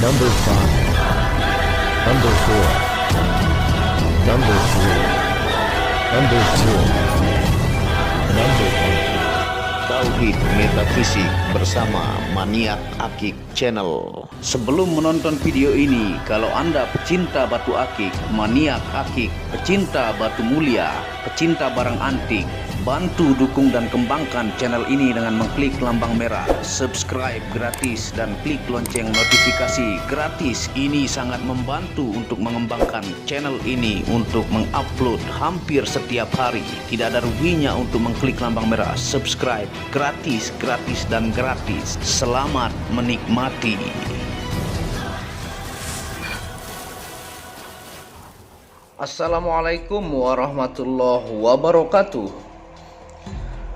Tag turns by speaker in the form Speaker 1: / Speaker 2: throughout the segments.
Speaker 1: Number 5, Number 4, Number 3, Number 2, Number 1.
Speaker 2: Tauhid Metafisik bersama Maniak Akik Channel. Sebelum menonton video ini, kalau Anda pecinta batu akik, maniak akik, pecinta batu mulia, pecinta barang antik, bantu dukung dan kembangkan channel ini dengan mengklik lambang merah, subscribe gratis dan klik lonceng notifikasi gratis. Ini sangat membantu untuk mengembangkan channel ini untuk mengupload hampir setiap hari. Tidak ada ruginya untuk mengklik lambang merah, subscribe gratis, gratis dan gratis. Selamat menikmati. Assalamualaikum warahmatullahi wabarakatuh.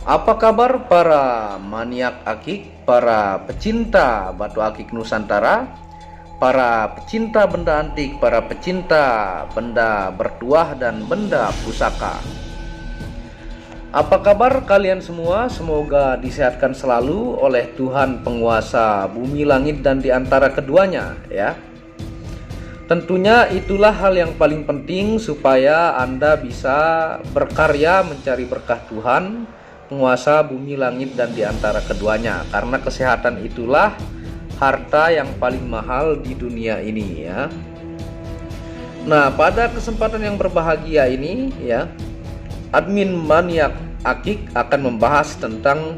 Speaker 2: Apa kabar para maniak akik, para pecinta batu akik Nusantara, para pecinta benda antik, para pecinta benda bertuah dan benda pusaka? Apa kabar kalian semua? Semoga disehatkan selalu oleh Tuhan penguasa bumi langit dan di antara keduanya, ya. Tentunya itulah hal yang paling penting supaya Anda bisa berkarya mencari berkah Tuhan penguasa bumi langit dan di antara keduanya, karena kesehatan itulah harta yang paling mahal di dunia ini, ya. Nah, pada kesempatan yang berbahagia ini, ya, admin Maniak Akik akan membahas tentang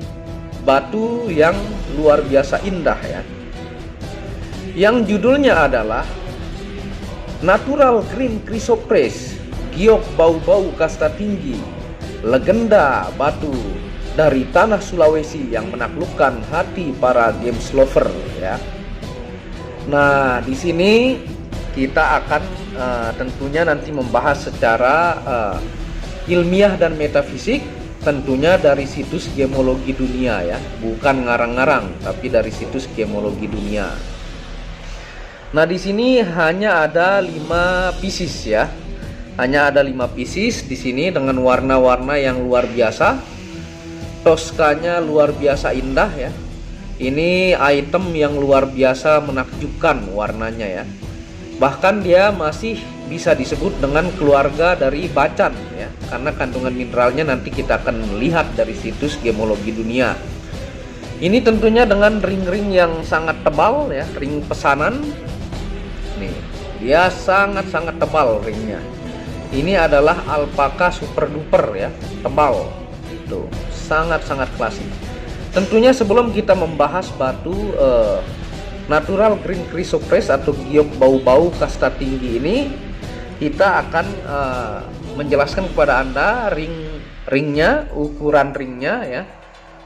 Speaker 2: batu yang luar biasa indah, ya, yang judulnya adalah Natural Green Chrysoprase, giok bau-bau kasta tinggi, legenda batu dari tanah Sulawesi yang menaklukkan hati para games lover, ya. Nah, di sini kita akan tentunya nanti membahas secara ilmiah dan metafisik, tentunya dari situs gemologi dunia, ya, bukan ngarang-ngarang, tapi dari situs gemologi dunia. Nah, di sini hanya ada 5 pieces, ya. Hanya ada 5 pieces di sini dengan warna-warna yang luar biasa. Toskanya luar biasa indah, ya. Ini item yang luar biasa menakjubkan warnanya, ya. Bahkan dia masih bisa disebut dengan keluarga dari bacan, ya, karena kandungan mineralnya nanti kita akan melihat dari situs gemologi dunia. Ini tentunya dengan ring-ring yang sangat tebal, ya, ring pesanan. Nih, dia sangat-sangat tebal ringnya. Ini adalah alpaka super duper, ya, tebal. Itu sangat-sangat klasik. Tentunya sebelum kita membahas batu Natural Green Chrysoprase atau giok bau-bau kasta tinggi ini, kita akan menjelaskan kepada Anda ringnya, ukuran ringnya, ya.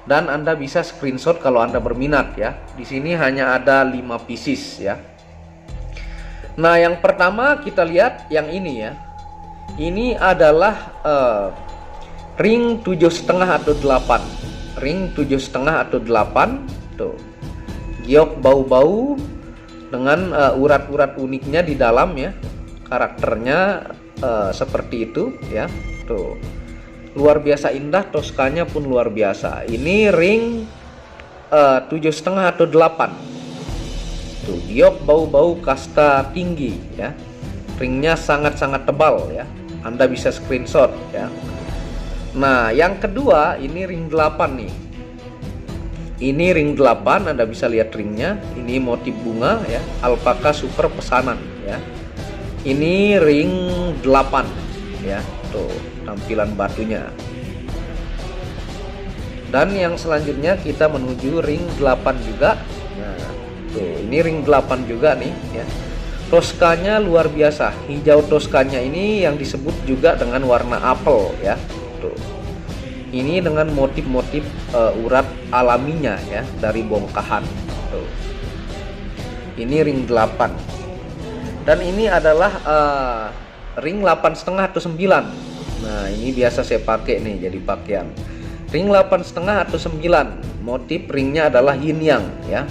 Speaker 2: Dan Anda bisa screenshot kalau Anda berminat, ya. Di sini hanya ada 5 pieces, ya. Nah, yang pertama kita lihat yang ini, ya. Ini adalah ring 7,5 atau 8. Ring 7,5 atau 8 tuh. Giok bau-bau dengan urat-urat uniknya di dalam, ya. Karakternya seperti itu, ya. Tuh. Luar biasa indah, toskanya pun luar biasa. Ini ring 7,5 atau 8. Tuh, giok bau-bau kasta tinggi, ya. Ringnya sangat-sangat tebal, ya. Anda bisa screenshot, ya. Nah, yang kedua ini ring 8 nih. Ini ring 8, Anda bisa lihat ringnya. Ini motif bunga, ya, alpaka super pesanan, ya. Ini ring 8, ya. Tuh, tampilan batunya. Dan yang selanjutnya kita menuju ring 8 juga. Nah, tuh, ini ring 8 juga nih, ya. Toskanya luar biasa. Hijau toskanya ini yang disebut juga dengan warna apel, ya. Tuh. Ini dengan motif-motif urat alaminya, ya, dari bongkahan. Tuh. Ini ring 8. Dan ini adalah ring 8,5 atau 9. Nah, ini biasa saya pakai nih jadi pakaian. Ring 8,5 atau 9. Motif ringnya adalah yin yang, ya.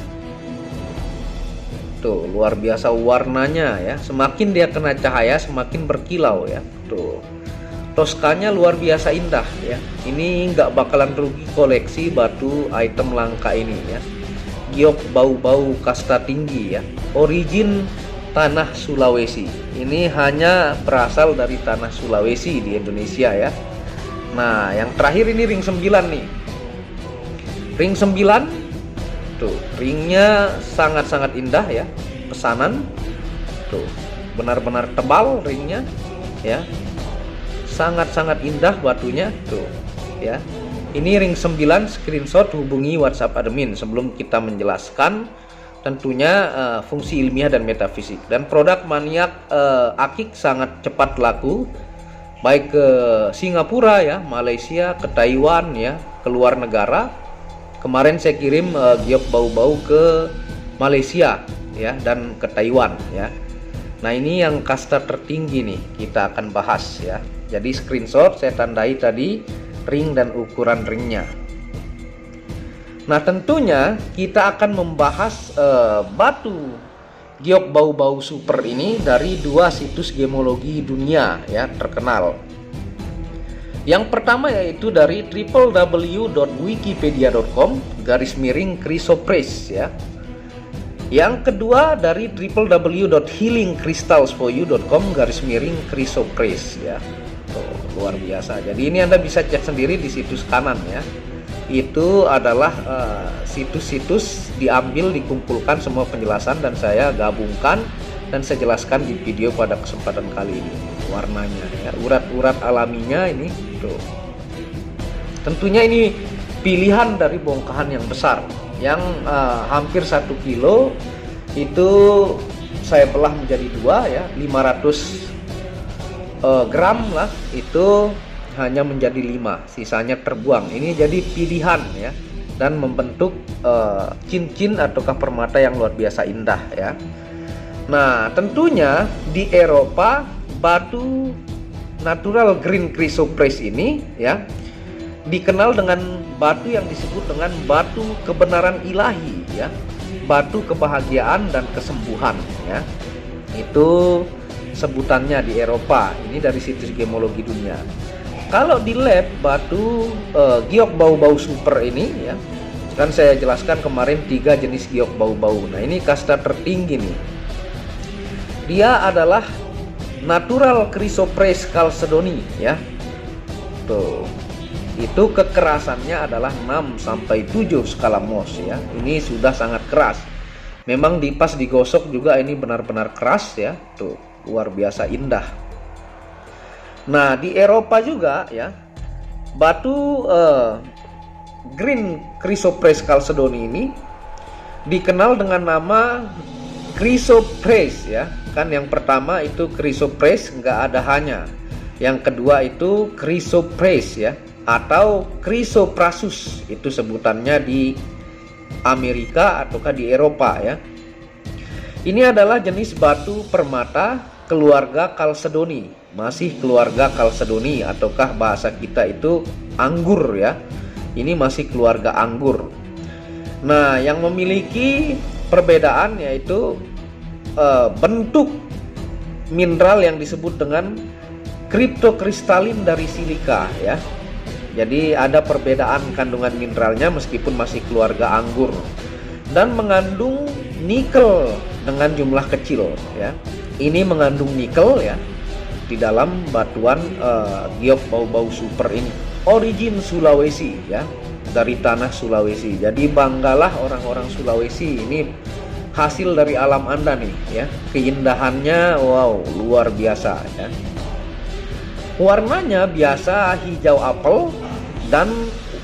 Speaker 2: Tuh, luar biasa warnanya, ya. Semakin dia kena cahaya semakin berkilau, ya. Tuh. Toskanya luar biasa indah, ya. Ini nggak bakalan rugi koleksi batu item langka ini, ya. giok bau-bau kasta tinggi ya, origin tanah Sulawesi. Ini hanya berasal dari tanah Sulawesi di Indonesia ya. Nah, yang terakhir ini ring 9 nih. Ring 9 tuh, ringnya sangat-sangat indah ya. Pesanan tuh, benar-benar tebal ringnya ya. Sangat-sangat indah batunya tuh ya. Ini ring 9 screenshot, hubungi WhatsApp admin. Sebelum kita menjelaskan tentunya fungsi ilmiah dan metafisik, dan produk maniak akik sangat cepat laku baik ke Singapura ya, Malaysia, ke Taiwan ya, ke luar negara. Kemarin saya kirim giok bau-bau ke Malaysia ya, dan ke Taiwan ya. Nah, ini yang kasta tertinggi nih kita akan bahas ya. Jadi screenshot saya tandai tadi ring dan ukuran ringnya. Nah, tentunya kita akan membahas batu giok bau-bau super ini dari dua situs gemologi dunia ya terkenal. Yang pertama yaitu dari www.wikipedia.com/chrysoprase ya. Yang kedua dari www.healingcrystals4u.com/chrysoprase ya. Tuh, luar biasa. Jadi ini Anda bisa cek sendiri di situs kanan ya. Itu adalah situs-situs diambil, dikumpulkan semua penjelasan dan saya gabungkan dan saya jelaskan di video pada kesempatan kali ini. Warnanya ya, urat-urat alaminya ini tuh. Tentunya ini pilihan dari bongkahan yang besar yang hampir 1 kilo. Itu saya belah menjadi 2 ya, 500 gram lah, itu hanya menjadi 5, sisanya terbuang. Ini jadi pilihan ya, dan membentuk cincin ataukah permata yang luar biasa indah ya. Nah, tentunya di Eropa batu natural green chrysoprase ini ya dikenal dengan batu yang disebut dengan batu kebenaran ilahi ya, batu kebahagiaan dan kesembuhan ya. Itu sebutannya di Eropa. Ini dari situs gemologi dunia. Kalau di lab batu giok bau-bau super ini ya, kan saya jelaskan kemarin 3 jenis giok bau-bau. Nah, ini kasta tertinggi nih. Dia adalah natural chrysoprase chalcedony ya. Tuh. Itu kekerasannya adalah 6 sampai 7 skala Mohs ya. Ini sudah sangat keras. Memang pas digosok juga ini benar-benar keras ya. Tuh, luar biasa indah. Nah, di Eropa juga ya, batu green chrysoprase chalcedony ini dikenal dengan nama chrysoprase ya. Kan yang pertama itu chrysoprase, nggak ada hanya. Yang kedua itu chrysoprase ya, atau chrysoprasus, itu sebutannya di Amerika ataukah di Eropa ya. Ini adalah jenis batu permata keluarga Chalcedony, masih keluarga Chalcedony, ataukah bahasa kita itu anggur ya. Ini masih keluarga anggur. Nah, yang memiliki perbedaan yaitu bentuk mineral yang disebut dengan kriptokristalin dari silika ya. Jadi ada perbedaan kandungan mineralnya meskipun masih keluarga anggur, dan mengandung nikel dengan jumlah kecil ya. Ini mengandung nikel ya di dalam batuan giok bau-bau super ini. Origin Sulawesi ya, dari tanah Sulawesi. Jadi banggalah orang-orang Sulawesi, ini hasil dari alam Anda nih ya. Keindahannya wow, luar biasa ya. Warnanya biasa hijau apel dan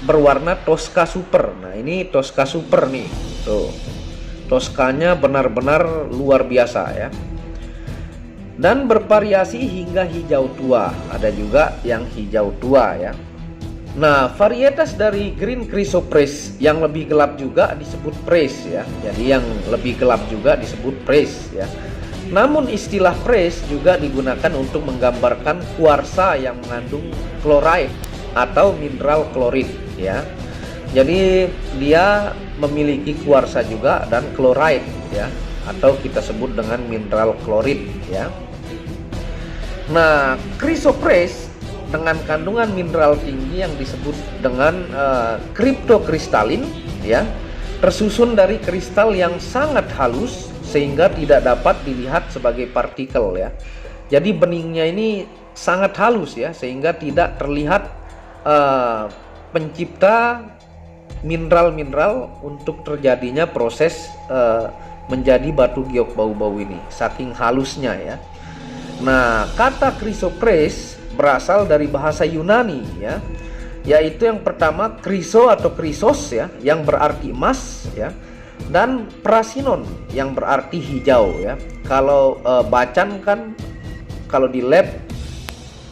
Speaker 2: berwarna Tosca super. Nah, ini Tosca super nih. Tuh. Toskanya benar-benar luar biasa ya. Dan bervariasi hingga hijau tua. Ada juga yang hijau tua ya. Nah, varietas dari green chrysoprase yang lebih gelap juga disebut prase ya. Jadi yang lebih gelap juga disebut prase ya. Namun istilah prase juga digunakan untuk menggambarkan kuarsa yang mengandung chloride atau mineral klorid ya. Jadi dia memiliki kuarsa juga dan chloride ya, atau kita sebut dengan mineral klorid ya. Nah, chrysoprase dengan kandungan mineral tinggi yang disebut dengan kriptokristalin ya, tersusun dari kristal yang sangat halus sehingga tidak dapat dilihat sebagai partikel ya. Jadi beningnya ini sangat halus ya, sehingga tidak terlihat pencipta mineral-mineral untuk terjadinya proses menjadi batu giok bau-bau ini, saking halusnya ya. Nah, kata chrysoprase berasal dari bahasa Yunani ya, yaitu yang pertama kriso atau krisos ya, yang berarti emas ya, dan prasinon yang berarti hijau ya. Kalau bacan kan kalau di lab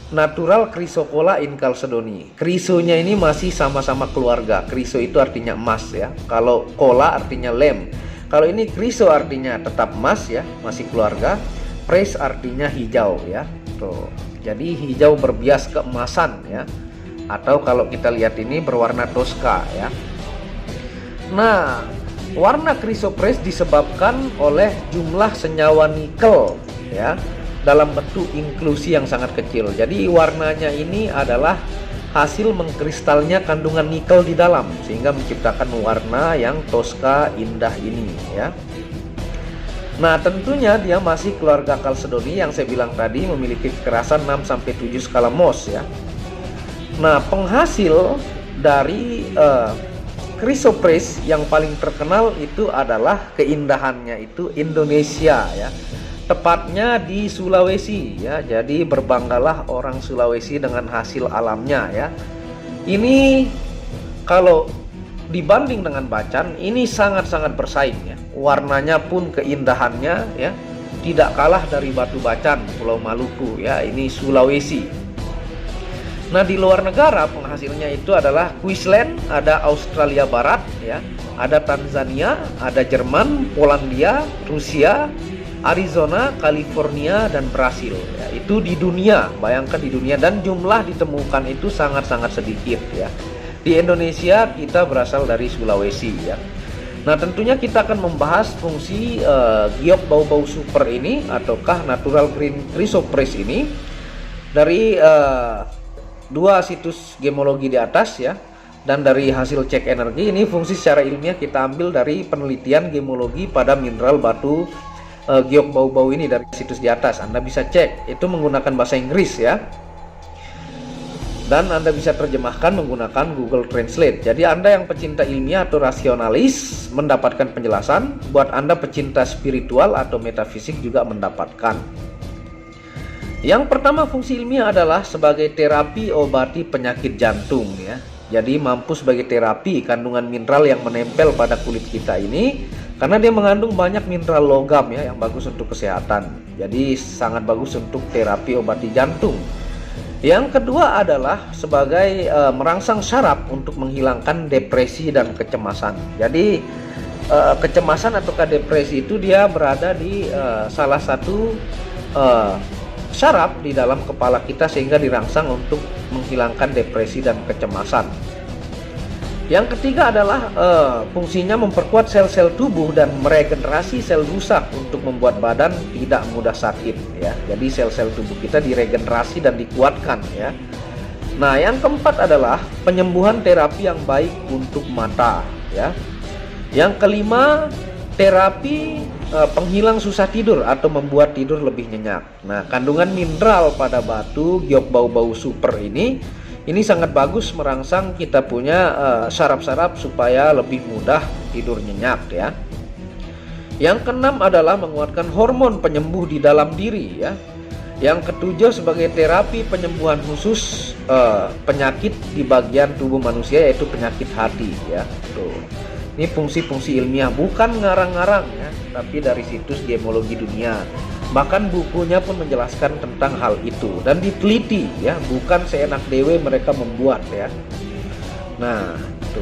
Speaker 2: natural chrysocolla in chalcedony. Krisonya ini masih sama-sama keluarga. Kriso itu artinya emas ya. Kalau cola artinya lem. Kalau ini kriso artinya tetap emas ya, masih keluarga. Pres artinya hijau ya. Tuh. Jadi hijau berbias keemasan ya. Atau kalau kita lihat ini berwarna toska ya. Nah, warna chrysoprase disebabkan oleh jumlah senyawa nikel ya, dalam bentuk inklusi yang sangat kecil. Jadi warnanya ini adalah hasil mengkristalnya kandungan nikel di dalam, sehingga menciptakan warna yang toska indah ini ya. Nah, tentunya dia masih keluarga chalcedony yang saya bilang tadi, memiliki kekerasan 6-7 skala Mohs ya. Nah, penghasil dari chrysoprase yang paling terkenal itu adalah keindahannya itu Indonesia ya. Tepatnya di Sulawesi ya. Jadi berbanggalah orang Sulawesi dengan hasil alamnya ya. Ini kalau dibanding dengan bacan, ini sangat-sangat bersaing ya. Warnanya pun keindahannya ya tidak kalah dari batu bacan Pulau Maluku ya. Ini Sulawesi. Nah, di luar negara penghasilnya itu adalah Queensland, ada Australia Barat ya, ada Tanzania, ada Jerman, Polandia, Rusia, Arizona, California, dan Brasil ya. Itu di dunia, bayangkan di dunia, dan jumlah ditemukan itu sangat-sangat sedikit ya. Di Indonesia kita berasal dari Sulawesi ya. Nah, tentunya kita akan membahas fungsi giok bau-bau super ini ataukah natural green chrysoprase ini dari dua situs gemologi di atas ya, dan dari hasil cek energi. Ini fungsi secara ilmiah kita ambil dari penelitian gemologi pada mineral batu giok bau-bau ini dari situs di atas. Anda bisa cek, itu menggunakan bahasa Inggris ya, dan Anda bisa terjemahkan menggunakan Google Translate. Jadi Anda yang pecinta ilmiah atau rasionalis mendapatkan penjelasan, buat Anda pecinta spiritual atau metafisik juga mendapatkan. Yang pertama, fungsi ilmiah adalah sebagai terapi obati penyakit jantung ya. Jadi mampu sebagai terapi kandungan mineral yang menempel pada kulit kita ini, karena dia mengandung banyak mineral logam ya, yang bagus untuk kesehatan. Jadi sangat bagus untuk terapi obati jantung. Yang kedua adalah sebagai merangsang syaraf untuk menghilangkan depresi dan kecemasan. Jadi kecemasan atau depresi itu dia berada di salah satu syaraf di dalam kepala kita, sehingga dirangsang untuk menghilangkan depresi dan kecemasan. Yang ketiga adalah fungsinya memperkuat sel-sel tubuh dan meregenerasi sel rusak untuk membuat badan tidak mudah sakit ya. Jadi sel-sel tubuh kita diregenerasi dan dikuatkan ya. Nah, yang keempat adalah penyembuhan terapi yang baik untuk mata ya. Yang kelima, terapi penghilang susah tidur atau membuat tidur lebih nyenyak. Nah, kandungan mineral pada batu giok bau-bau super ini sangat bagus merangsang kita punya saraf-saraf supaya lebih mudah tidur nyenyak ya. Yang keenam adalah menguatkan hormon penyembuh di dalam diri ya. Yang ketujuh sebagai terapi penyembuhan khusus penyakit di bagian tubuh manusia, yaitu penyakit hati ya. Tuh. Ini fungsi-fungsi ilmiah, bukan ngarang-ngarang ya, tapi dari situs gemologi dunia. Bahkan bukunya pun menjelaskan tentang hal itu dan diteliti ya, bukan seenak dewe mereka membuat ya. Nah, itu.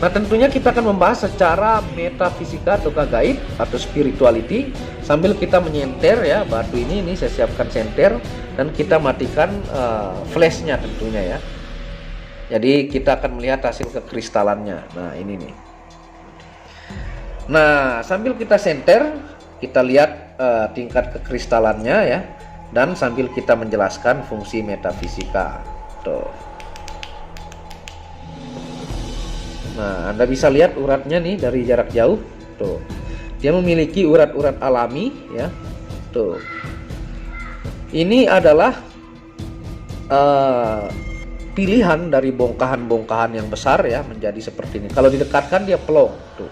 Speaker 2: Nah, tentunya kita akan membahas secara metafisika atau gaib atau spirituality sambil kita menyenter ya batu ini saya siapkan senter dan kita matikan flashnya tentunya ya. Jadi kita akan melihat hasil kekristalannya. Nah, ini nih. Nah, sambil kita senter, kita lihat tingkat kekristalannya ya, dan sambil kita menjelaskan fungsi metafisika. Tuh. Nah, Anda bisa lihat uratnya nih dari jarak jauh. Tuh. Dia memiliki urat-urat alami ya. Tuh. Ini adalah pilihan dari bongkahan-bongkahan yang besar ya menjadi seperti ini. Kalau didekatkan dia pelong. Tuh.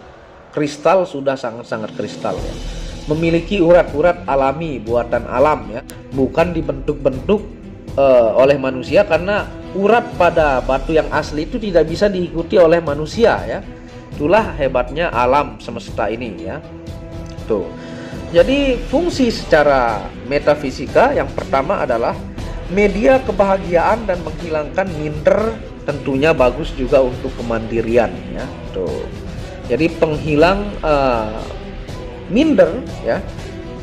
Speaker 2: Kristal sudah sangat-sangat kristal ya. Memiliki urat-urat alami buatan alam ya, bukan dibentuk-bentuk oleh manusia, karena urat pada batu yang asli itu tidak bisa diikuti oleh manusia ya. Itulah hebatnya alam semesta ini ya. Tuh. Jadi fungsi secara metafisika yang pertama adalah media kebahagiaan dan menghilangkan minder, tentunya bagus juga untuk kemandirian ya. Tuh. Jadi penghilang minder ya,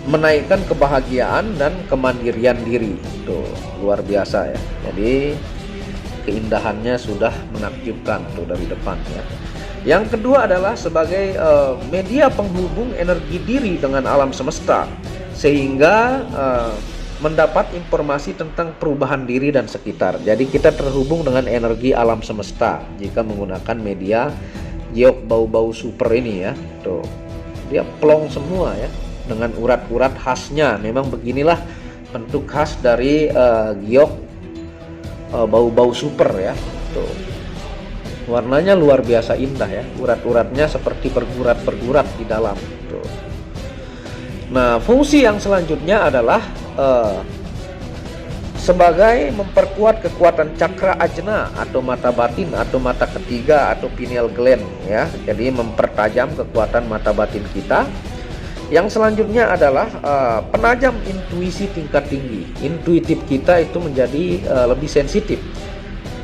Speaker 2: menaikkan kebahagiaan dan kemandirian diri. Tuh, luar biasa ya. Jadi keindahannya sudah menakjubkan tuh dari depan ya. Yang kedua adalah sebagai media penghubung energi diri dengan alam semesta, sehingga mendapat informasi tentang perubahan diri dan sekitar. Jadi kita terhubung dengan energi alam semesta jika menggunakan media giok bau-bau super ini ya. Tuh. Dia plong semua ya, dengan urat-urat khasnya. Memang beginilah bentuk khas dari giok bau-bau super ya. Tuh. Warnanya luar biasa indah ya. Urat-uratnya seperti bergurat-bergurat di dalam. Tuh. Nah, fungsi yang selanjutnya adalah sebagai memperkuat kekuatan cakra ajna atau mata batin atau mata ketiga atau pineal gland ya. Jadi mempertajam kekuatan mata batin kita. Yang selanjutnya adalah penajam intuisi tingkat tinggi. Intuitif kita itu menjadi lebih sensitif.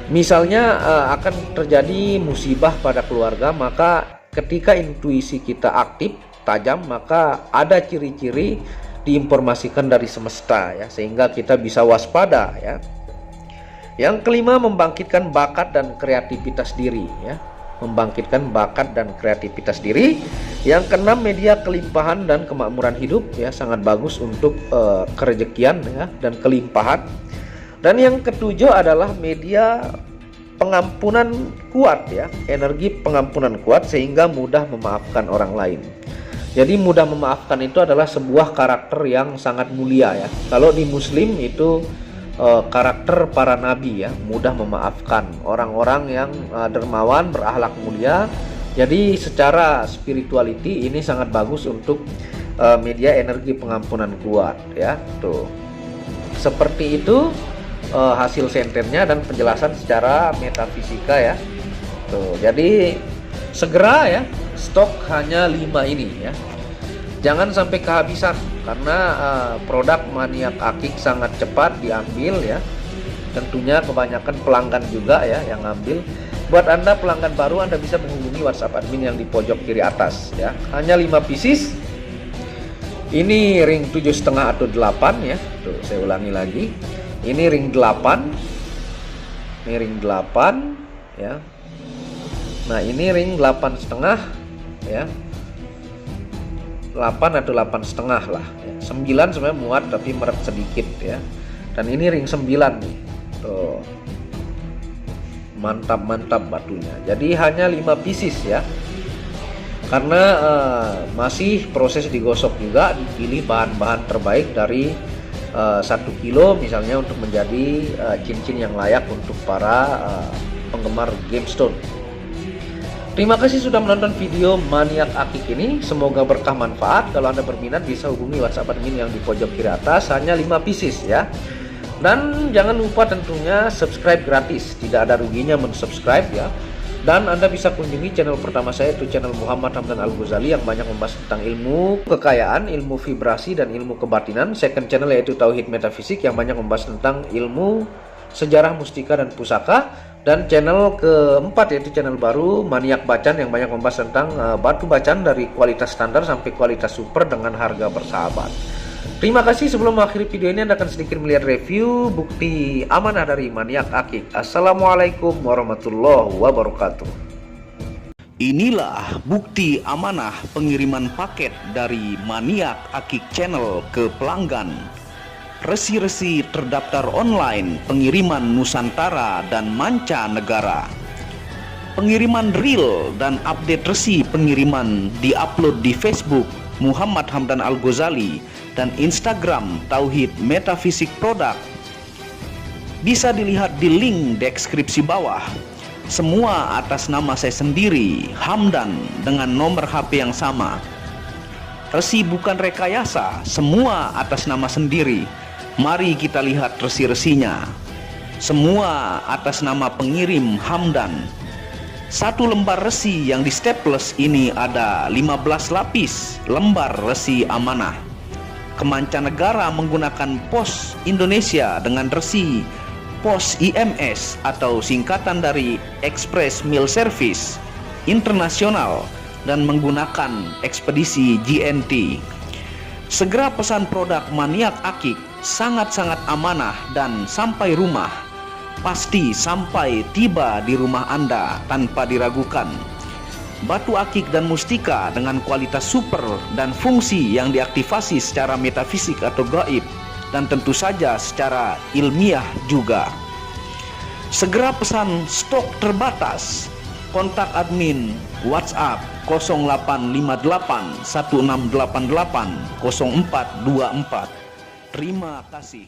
Speaker 2: Misalnya akan terjadi musibah pada keluarga, maka ketika intuisi kita aktif, tajam, maka ada ciri-ciri diinformasikan dari semesta ya, sehingga kita bisa waspada ya. Yang kelima, membangkitkan bakat dan kreativitas diri ya, membangkitkan bakat dan kreativitas diri. Yang keenam, media kelimpahan dan kemakmuran hidup ya, sangat bagus untuk kerejekian ya dan kelimpahan. Dan yang ketujuh adalah media pengampunan kuat ya, energi pengampunan kuat sehingga mudah memaafkan orang lain. Jadi mudah memaafkan itu adalah sebuah karakter yang sangat mulia ya. Kalau di Muslim itu karakter para nabi ya, mudah memaafkan, orang-orang yang dermawan, berakhlak mulia. Jadi secara spirituality ini sangat bagus untuk media energi pengampunan kuat ya. Tuh. Seperti itu hasil sentennya dan penjelasan secara metafisika ya. Tuh. Jadi segera ya, stok hanya 5 ini ya. Jangan sampai kehabisan, karena produk maniak akik sangat cepat diambil ya. Tentunya kebanyakan pelanggan juga ya yang ngambil. Buat Anda pelanggan baru, Anda bisa menghubungi WhatsApp admin yang di pojok kiri atas ya. Hanya 5 pieces. Ini ring 7,5 atau 8 ya. Tuh, saya ulangi lagi. Ini ring 8. Ini ring 8 ya. Nah, ini ring 8,5 ya. 8 atau 8,5 lah ya. 9 sebenarnya muat tapi meret sedikit ya. Dan ini ring 9 nih. Tuh. Mantap-mantap batunya. Jadi hanya 5 pieces ya. Karena masih proses digosok juga, dipilih bahan-bahan terbaik dari 1 kilo misalnya untuk menjadi cincin yang layak untuk para penggemar gemstone. Terima kasih sudah menonton video maniak akik ini. Semoga berkah manfaat. Kalau Anda berminat bisa hubungi WhatsApp admin yang di pojok kiri atas. Hanya 5 pieces ya. Dan jangan lupa tentunya subscribe gratis. Tidak ada ruginya mensubscribe ya. Dan Anda bisa kunjungi channel pertama saya, itu channel Muhammad Hamdan Al-Ghazali, yang banyak membahas tentang ilmu kekayaan, ilmu vibrasi, dan ilmu kebatinan. Second channel yaitu Tauhid Metafisik, yang banyak membahas tentang ilmu sejarah mustika dan pusaka. Dan channel keempat yaitu channel baru Maniak Bacan, yang banyak membahas tentang batu bacan dari kualitas standar sampai kualitas super dengan harga bersahabat. Terima kasih. Sebelum mengakhiri video ini, Anda akan sedikit melihat review bukti amanah dari Maniak Akik. Assalamualaikum warahmatullahi wabarakatuh.
Speaker 3: Inilah bukti amanah pengiriman paket dari Maniak Akik Channel ke pelanggan. Resi-resi terdaftar online pengiriman Nusantara dan mancanegara. Pengiriman real dan update resi pengiriman diupload di Facebook Muhammad Hamdan Al-Ghazali dan Instagram Tauhid Metafisik Produk. Bisa dilihat di link deskripsi bawah. Semua atas nama saya sendiri, Hamdan, dengan nomor HP yang sama. Resi bukan rekayasa, semua atas nama sendiri. Mari kita lihat resi-resinya. Semua atas nama pengirim Hamdan. Satu lembar resi yang di staples ini ada 15 lapis lembar resi amanah. Kemancanegara menggunakan pos Indonesia dengan resi pos IMS atau singkatan dari Express Mail Service Internasional dan menggunakan ekspedisi GNT. Segera pesan produk Maniak Akik, sangat-sangat amanah dan sampai rumah. Pasti sampai tiba di rumah Anda tanpa diragukan. Batu akik dan mustika dengan kualitas super dan fungsi yang diaktifasi secara metafisik atau gaib dan tentu saja secara ilmiah juga. Segera pesan, stok terbatas. Kontak admin WhatsApp 0858 1688 0424. Terima kasih.